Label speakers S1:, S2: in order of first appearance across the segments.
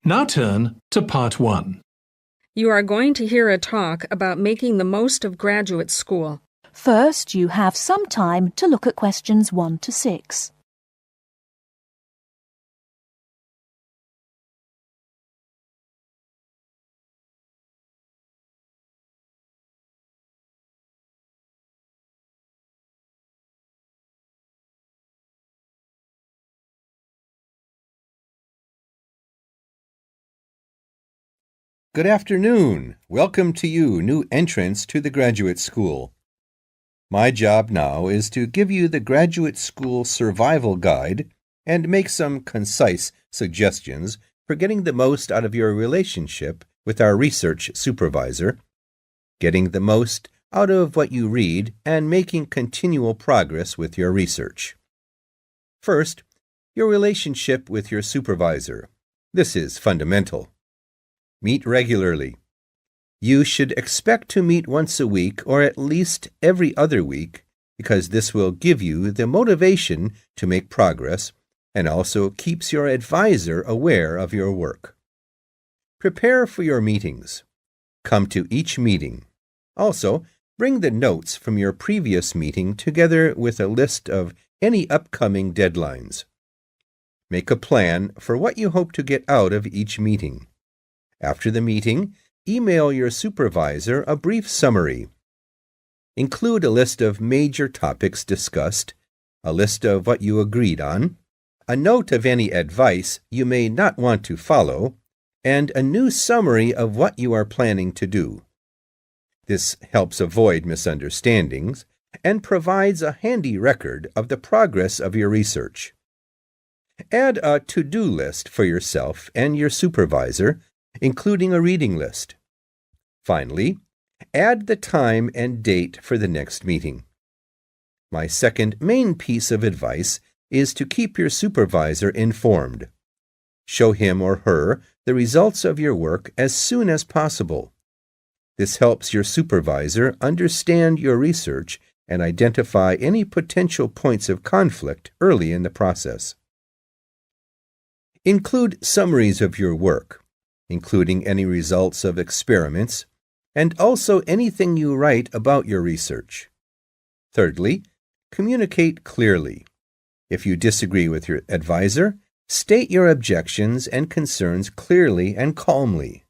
S1: Now turn to Part 1.
S2: You are going to hear a talk about making the most of graduate school.
S3: First, you have some time to look at questions 1 to 6.
S4: Good afternoon. Welcome to you, new entrants to the graduate school. My job now is to give you the graduate school survival guide and make some concise suggestions for getting the most out of your relationship with our research supervisor, getting the most out of what you read, and making continual progress with your research. First, your relationship with your supervisor. This is fundamental. Meet regularly. You should expect to meet once a week or at least every other week because this will give you the motivation to make progress and also keeps your advisor aware of your work. Prepare for your meetings. Come to each meeting. Also, bring the notes from your previous meeting together with a list of any upcoming deadlines. Make a plan for what you hope to get out of each meeting. After the meeting, email your supervisor a brief summary. Include a list of major topics discussed, a list of what you agreed on, a note of any advice you may not want to follow, and a new summary of what you are planning to do. This helps avoid misunderstandings and provides a handy record of the progress of your research. Add a to-do list for yourself and your supervisor, including a reading list. Finally, add the time and date for the next meeting. My second main piece of advice is to keep your supervisor informed. Show him or her the results of your work as soon as possible. This helps your supervisor understand your research and identify any potential points of conflict early in the process. Include summaries of your work, including any results of experiments, and also anything you write about your research. Thirdly, communicate clearly. If you disagree with your advisor, state your objections and concerns clearly and calmly.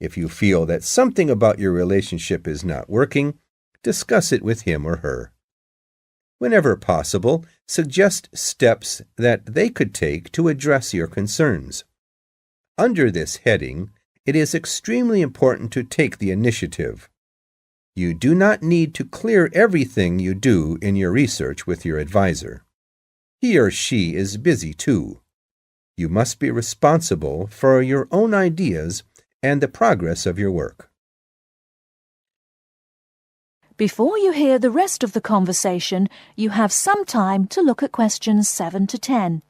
S4: If you feel that something about your relationship is not working, discuss it with him or her. Whenever possible, suggest steps that they could take to address your concerns. Under this heading, it is extremely important to take the initiative. You do not need to clear everything you do in your research with your advisor. He or she is busy too. You must be responsible for your own ideas and the progress of your work.
S3: Before you hear the rest of the conversation, you have some time to look at questions 7 to 10.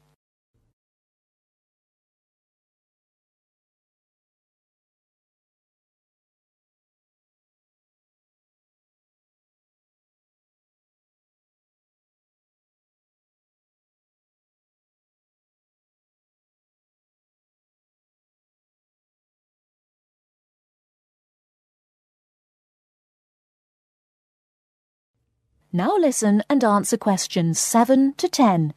S3: Now listen and answer questions 7 to 10.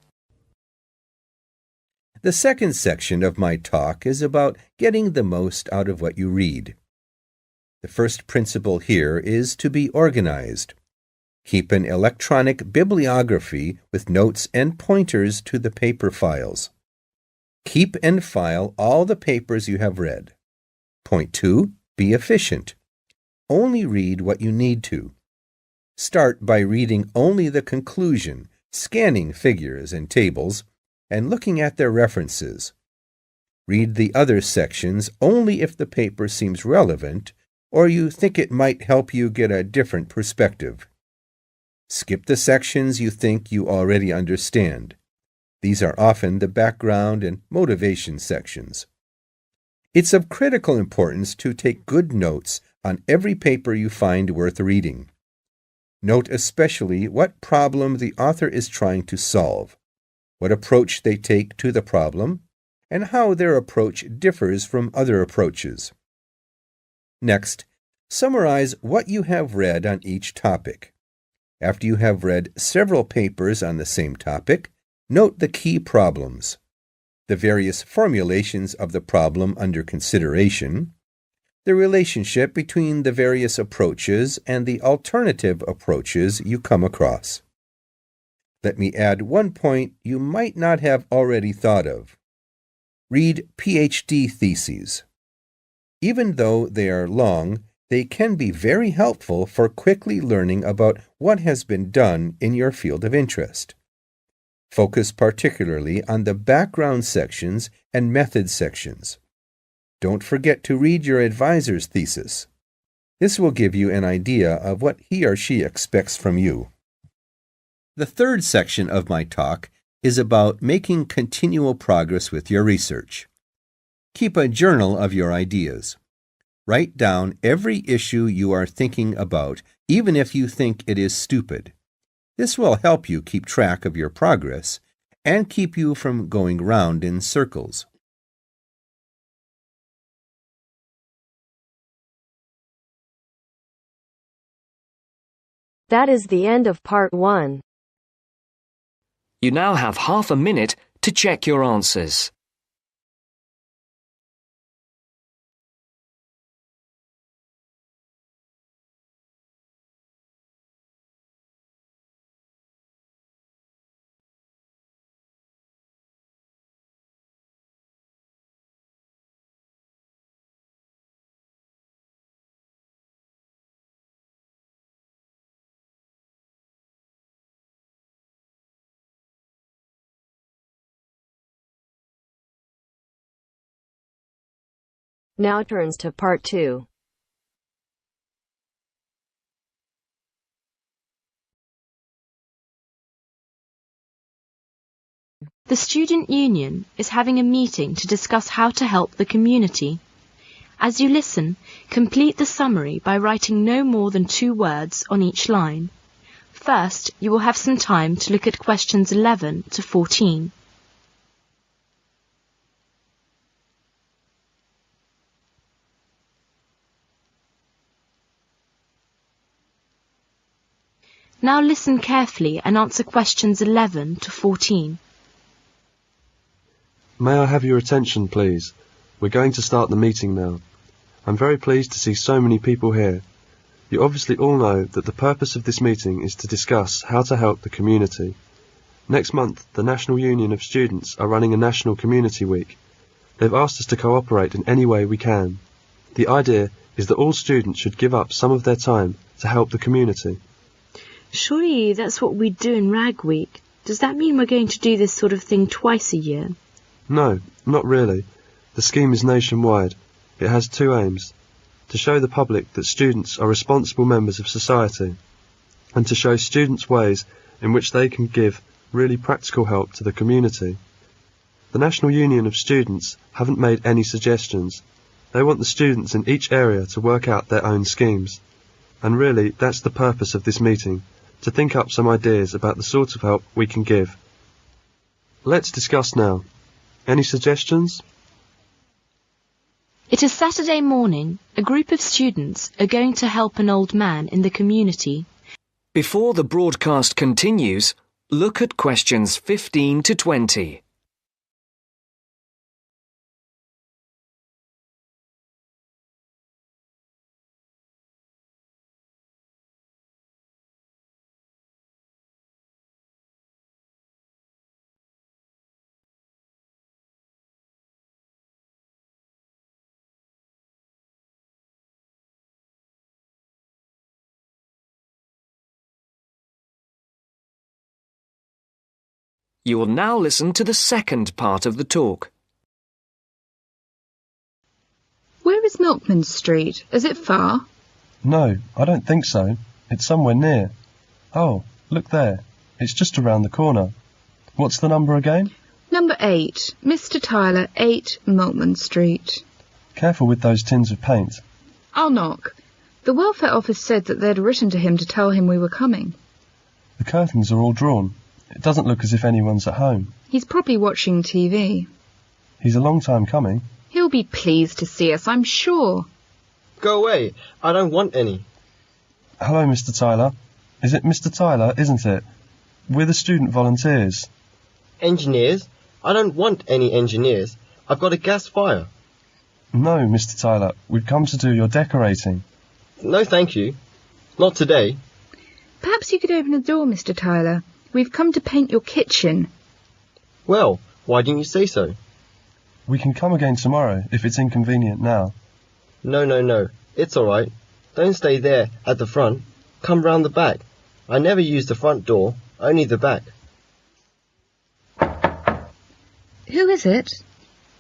S4: The second section of my talk is about getting the most out of what you read. The first principle here is to be organized. Keep an electronic bibliography with notes and pointers to the paper files. Keep and file all the papers you have read. Point 2. Be efficient. Only read what you need to. Start by reading only the conclusion, scanning figures and tables, and looking at their references. Read the other sections only if the paper seems relevant or you think it might help you get a different perspective. Skip the sections you think you already understand. These are often the background and motivation sections. It's of critical importance to take good notes on every paper you find worth reading. Note especially what problem the author is trying to solve, what approach they take to the problem, and how their approach differs from other approaches. Next, summarize what you have read on each topic. After you have read several papers on the same topic, note the key problems, the various formulations of the problem under consideration, the relationship between the various approaches and the alternative approaches you come across. Let me add one point you might not have already thought of. Read PhD theses. Even though they are long, they can be very helpful for quickly learning about what has been done in your field of interest. Focus particularly on the background sections and method sections. Don't forget to read your advisor's thesis. This will give you an idea of what he or she expects from you. The third section of my talk is about making continual progress with your research. Keep a journal of your ideas. Write down every issue you are thinking about, even if you think it is stupid. This will help you keep track of your progress and keep you from going round in circles.
S5: That is the end of part 1.
S6: You now have half a minute to check your answers.
S5: Now turns to part 2.
S7: The Student Union is having a meeting to discuss how to help the community. As you listen, complete the summary by writing no more than 2 words on each line. First, you will have some time to look at questions 11 to 14. Now listen carefully and answer questions 11 to 14.
S8: May I have your attention, please? We're going to start the meeting now. I'm very pleased to see so many people here. You obviously all know that the purpose of this meeting is to discuss how to help the community. Next month, the National Union of Students are running a National Community Week. They've asked us to cooperate in any way we can. The idea is that all students should give up some of their time to help the community.
S7: Surely that's what we do in Rag Week. Does that mean we're going to do this sort of thing twice a year?
S8: No, not really. The scheme is nationwide. It has 2 aims: to show the public that students are responsible members of society, and to show students ways in which they can give really practical help to the community. The National Union of Students haven't made any suggestions. They want the students in each area to work out their own schemes. And really, that's the purpose of this meeting, to think up some ideas about the sort of help we can give. Let's discuss now. Any suggestions?
S7: It is Saturday morning. A group of students are going to help an old man in the community.
S6: Before the broadcast continues, look at questions 15 to 20. You will now listen to the second part of the talk.
S9: Where is Milkman Street? Is it far?
S8: No, I don't think so. It's somewhere near. Oh, look there. It's just around the corner. What's the number again?
S9: Number 8. Mr. Tyler, 8 Milkman Street.
S8: Careful with those tins of paint.
S9: I'll knock. The welfare office said that they'd written to him to tell him we were coming.
S8: The curtains are all drawn. It doesn't look as if anyone's at home.
S9: He's probably watching TV.
S8: He's a long time coming.
S9: He'll be pleased to see us, I'm sure.
S10: Go away. I don't want any.
S8: Hello, Mr. Tyler. Is it Mr. Tyler, isn't it? We're the student volunteers.
S10: Engineers? I don't want any engineers. I've got a gas fire.
S8: No, Mr. Tyler. We've come to do your decorating.
S10: No, thank you. Not today.
S9: Perhaps you could open the door, Mr. Tyler. We've come to paint your kitchen.
S10: Well, why didn't you say so?
S8: We can come again tomorrow, if it's inconvenient now.
S10: No. It's all right. Don't stay there at the front. Come round the back. I never use the front door, only the back.
S9: Who is it?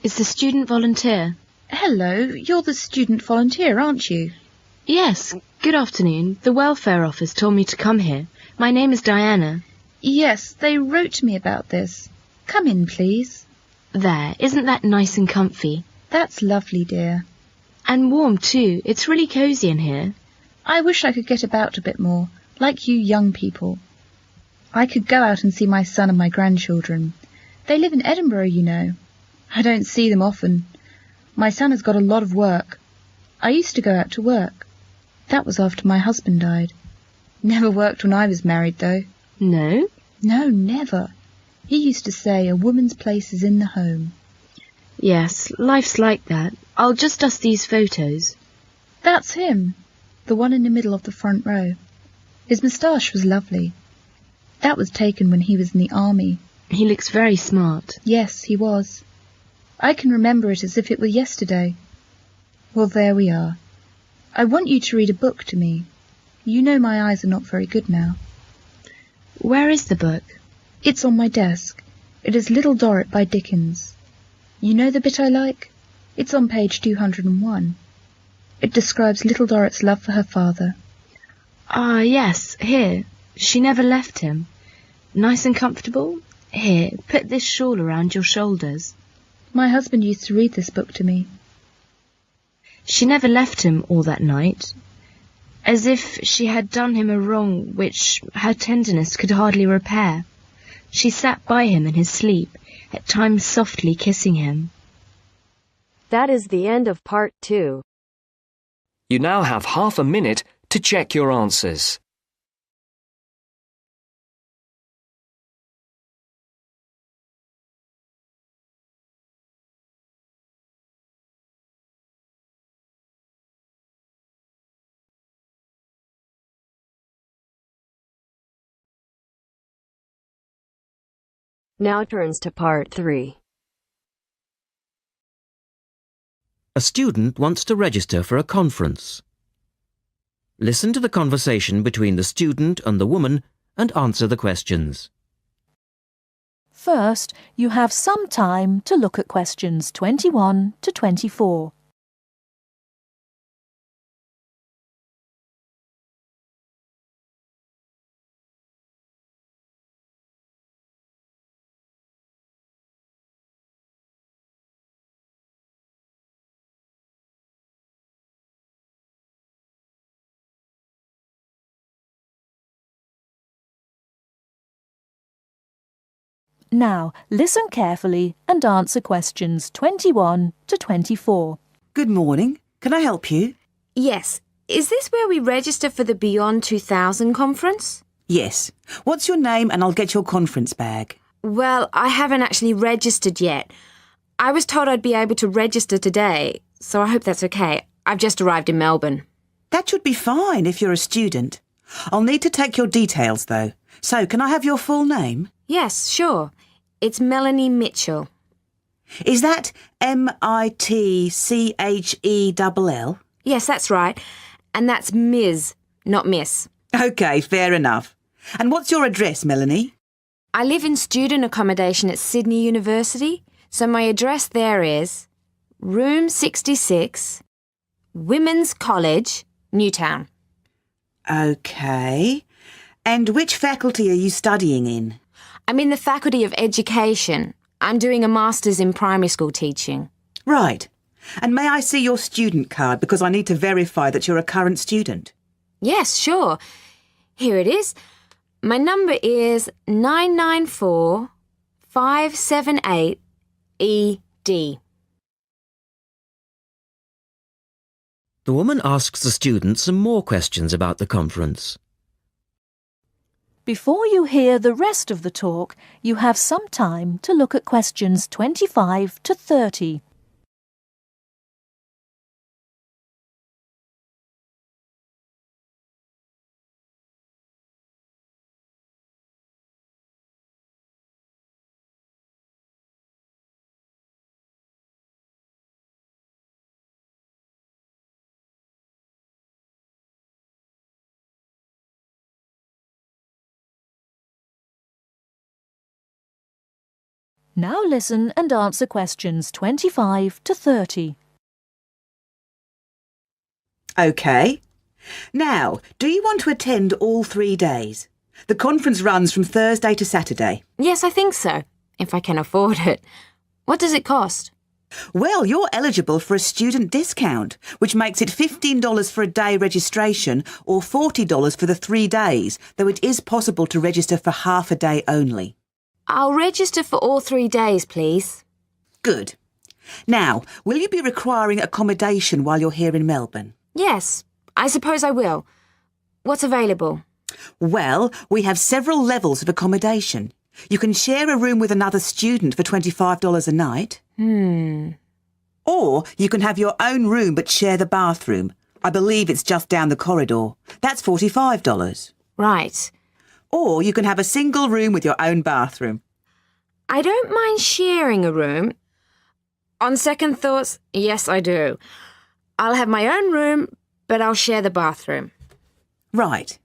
S7: It's the student volunteer.
S9: Hello, you're the student volunteer, aren't you?
S7: Yes, good afternoon. The welfare office told me to come here. My name is Diana.
S9: Yes, they wrote to me about this. Come in, please.
S7: There, isn't that nice and comfy?
S9: That's lovely, dear.
S7: And warm too. It's really cosy in here.
S9: I wish I could get about a bit more, like you young people. I could go out and see my son and my grandchildren. They live in Edinburgh, you know. I don't see them often. My son has got a lot of work. I used to go out to work. That was after my husband died. Never worked when I was married, though.
S7: No?
S9: No, never. He used to say a woman's place is in the home.
S7: Yes, life's like that. I'll just dust these photos.
S9: That's him, the one in the middle of the front row. His moustache was lovely. That was taken when he was in the army.
S7: He looks very smart.
S9: Yes, he was. I can remember it as if it were yesterday. Well, there we are. I want you to read a book to me. You know my eyes are not very good now.
S7: Where is the book?
S9: It's on my desk. It is Little Dorrit by Dickens. You know the bit I like? It's on page 201. It describes Little Dorrit's love for her father.
S7: Ah, yes, here. She never left him. Nice and comfortable? Here, put this shawl around your shoulders.
S9: My husband used to read this book to me.
S7: She never left him all that night, as if she had done him a wrong which her tenderness could hardly repair. She sat by him in his sleep, at times softly kissing him.
S5: That is the end of part 2.
S6: You now have half a minute to check your answers.
S5: Now turns to part 3.
S11: A student wants to register for a conference. Listen to the conversation between the student and the woman and answer the questions.
S3: First, you have some time to look at questions 21 to 24. Now, listen carefully and answer questions 21 to 24.
S12: Good morning. Can I help you?
S13: Yes. Is this where we register for the Beyond 2000 conference?
S12: Yes. What's your name and I'll get your conference bag.
S13: Well, I haven't actually registered yet. I was told I'd be able to register today, so I hope that's okay. I've just arrived in Melbourne.
S12: That should be fine if you're a student. I'll need to take your details, though. So, can I have your full name?
S13: Yes, sure. It's Melanie Mitchell.
S12: Is that M-I-T-C-H-E-L-L?
S13: Yes, that's right. And that's Ms., not Miss.
S12: OK, fair enough. And what's your address, Melanie?
S13: I live in student accommodation at Sydney University, so my address there is Room 66, Women's College, Newtown.
S12: OK. And which faculty are you studying in?
S13: I'm in the Faculty of Education. I'm doing a Master's in Primary School teaching.
S12: Right. And may I see your student card because I need to verify that you're a current student?
S13: Yes, sure. Here it is. My number is 994578ET. D.
S11: The woman asks the student some more questions about the conference.
S3: Before you hear the rest of the talk, you have some time to look at questions 25 to 30. Now listen and answer questions 25 to 30.
S12: OK. Now, do you want to attend all 3 days? The conference runs from Thursday to Saturday.
S13: Yes, I think so, if I can afford it. What does it cost?
S12: Well, you're eligible for a student discount, which makes it $15 for a day registration or $40 for the 3 days, though it is possible to register for half a day only.
S13: I'll register for all 3 days, please.
S12: Good. Now, will you be requiring accommodation while you're here in Melbourne?
S13: Yes, I suppose I will. What's available?
S12: Well, we have several levels of accommodation. You can share a room with another student for $25 a night. Or you can have your own room but share the bathroom. I believe it's just down the corridor. That's $45.
S13: Right.
S12: Or you can have a single room with your own bathroom.
S13: I don't mind sharing a room. On second thoughts, yes, I do. I'll have my own room, but I'll share the bathroom.
S12: Right.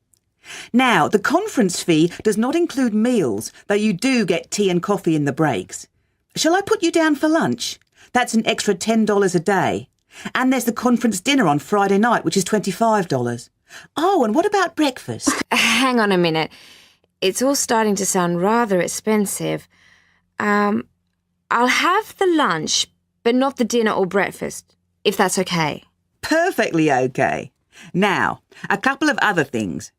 S12: Now, the conference fee does not include meals, though you do get tea and coffee in the breaks. Shall I put you down for lunch? That's an extra $10 a day. And there's the conference dinner on Friday night, which is $25. Oh, and what about breakfast?
S13: Hang on a minute. It's all starting to sound rather expensive. I'll have the lunch, but not the dinner or breakfast, if that's okay.
S12: Perfectly okay. Now, a couple of other things.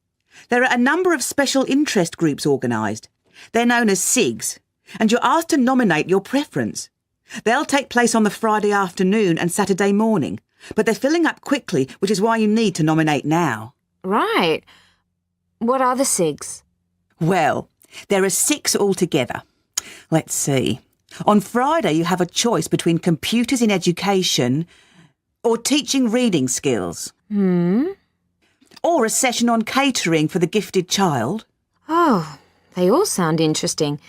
S12: There are a number of special interest groups organised. They're known as SIGs, and you're asked to nominate your preference. They'll take place on the Friday afternoon and Saturday morning, but they're filling up quickly, which is why you need to nominate now.
S13: Right. What are the SIGs?
S12: Well, there are 6 altogether. Let's see. On Friday, you have a choice between computers in education or teaching reading skills. Or a session on catering for the gifted child.
S13: Oh, they all sound interesting.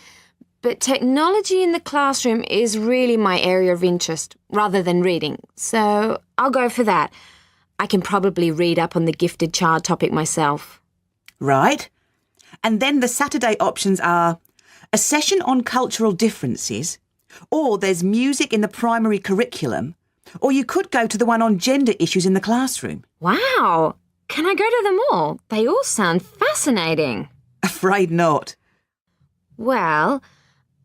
S13: But technology in the classroom is really my area of interest, rather than reading. So I'll go for that. I can probably read up on the gifted child topic myself.
S12: Right. And then the Saturday options are a session on cultural differences, or there's music in the primary curriculum, or you could go to the one on gender issues in the classroom.
S13: Wow! Can I go to them all? They all sound fascinating.
S12: Afraid not.
S13: Well,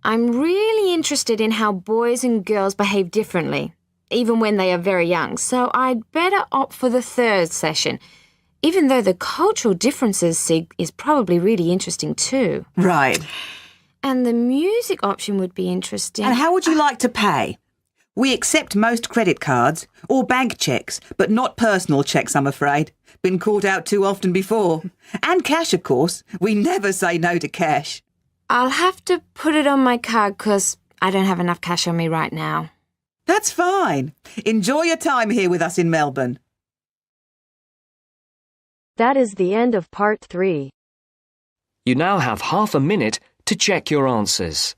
S13: I'm really interested in how boys and girls behave differently, even when they are very young, so I'd better opt for the 3rd session, even though the cultural differences SIG is probably really interesting too.
S12: Right.
S13: And the music option would be interesting.
S12: And how would you like to pay? We accept most credit cards or bank cheques, but not personal cheques, I'm afraid. Been caught out too often before. And cash, of course. We never say no to cash.
S13: I'll have to put it on my card because I don't have enough cash on me right now.
S12: That's fine. Enjoy your time here with us in Melbourne.
S5: That is the end of part 3.
S6: You now have half a minute to check your answers.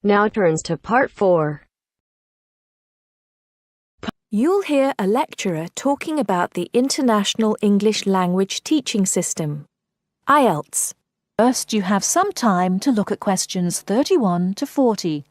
S5: Now turns to part 4.
S3: You'll hear a lecturer talking about the International English Language Teaching System, IELTS. First, you have some time to look at questions 31 to 40.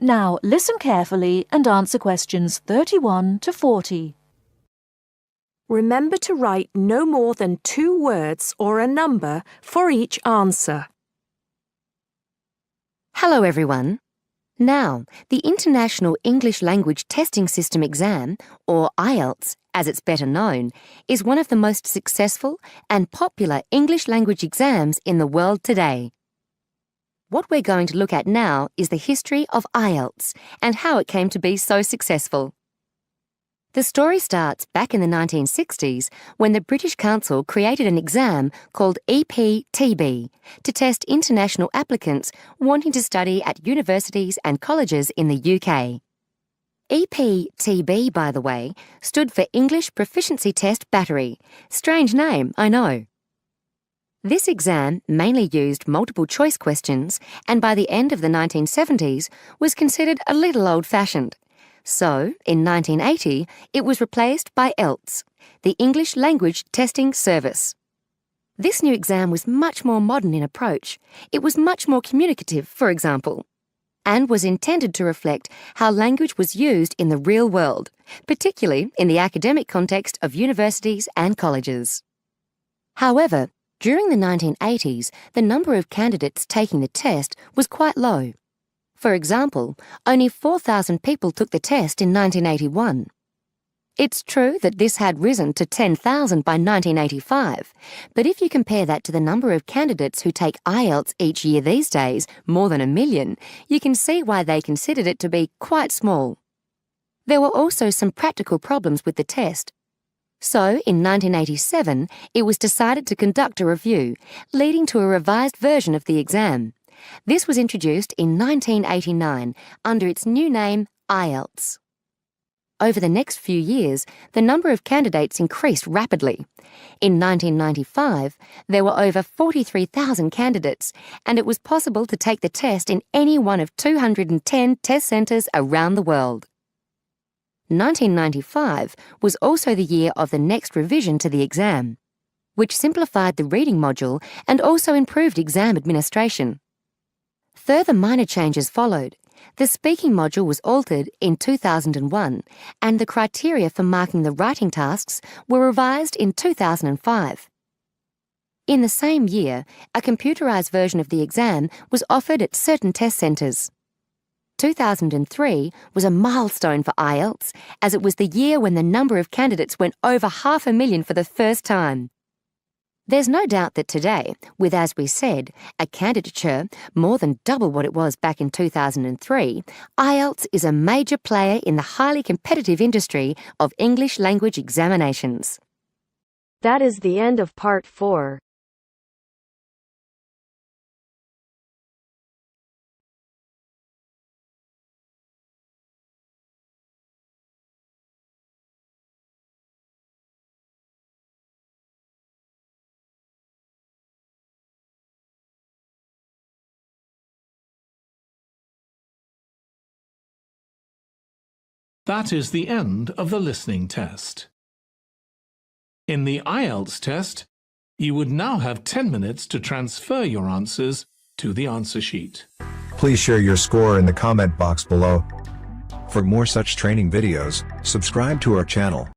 S3: Now listen carefully and answer questions 31 to 40. Remember to write no more than 2 words or a number for each answer.
S14: Hello everyone. Now, the International English Language Testing System exam, or IELTS as it's better known, is one of the most successful and popular English language exams in the world today. What we're going to look at now is the history of IELTS and how it came to be so successful. The story starts back in the 1960s when the British Council created an exam called EPTB to test international applicants wanting to study at universities and colleges in the UK. EPTB, by the way, stood for English Proficiency Test Battery. Strange name, I know. This exam mainly used multiple choice questions and by the end of the 1970s was considered a little old-fashioned. So, in 1980, it was replaced by IELTS, the English Language Testing Service. This new exam was much more modern in approach. It was much more communicative, for example, and was intended to reflect how language was used in the real world, particularly in the academic context of universities and colleges. However, during the 1980s, the number of candidates taking the test was quite low. For example, only 4,000 people took the test in 1981. It's true that this had risen to 10,000 by 1985, but if you compare that to the number of candidates who take IELTS each year these days, more than 1 million, you can see why they considered it to be quite small. There were also some practical problems with the test. So, in 1987, it was decided to conduct a review, leading to a revised version of the exam. This was introduced in 1989 under its new name, IELTS. Over the next few years, the number of candidates increased rapidly. In 1995, there were over 43,000 candidates, and it was possible to take the test in any one of 210 test centres around the world. 1995 was also the year of the next revision to the exam, which simplified the reading module and also improved exam administration. Further minor changes followed. The speaking module was altered in 2001, and the criteria for marking the writing tasks were revised in 2005. In the same year, a computerised version of the exam was offered at certain test centres. 2003 was a milestone for IELTS, as it was the year when the number of candidates went over 500,000 for the first time. There's no doubt that today, with, as we said, a candidature more than double what it was back in 2003, IELTS is a major player in the highly competitive industry of English language examinations.
S5: That is the end of part 4.
S1: That is the end of the listening test. In the IELTS test, you would now have 10 minutes to transfer your answers to the answer sheet.
S15: Please share your score in the comment box below. For more such training videos, subscribe to our channel.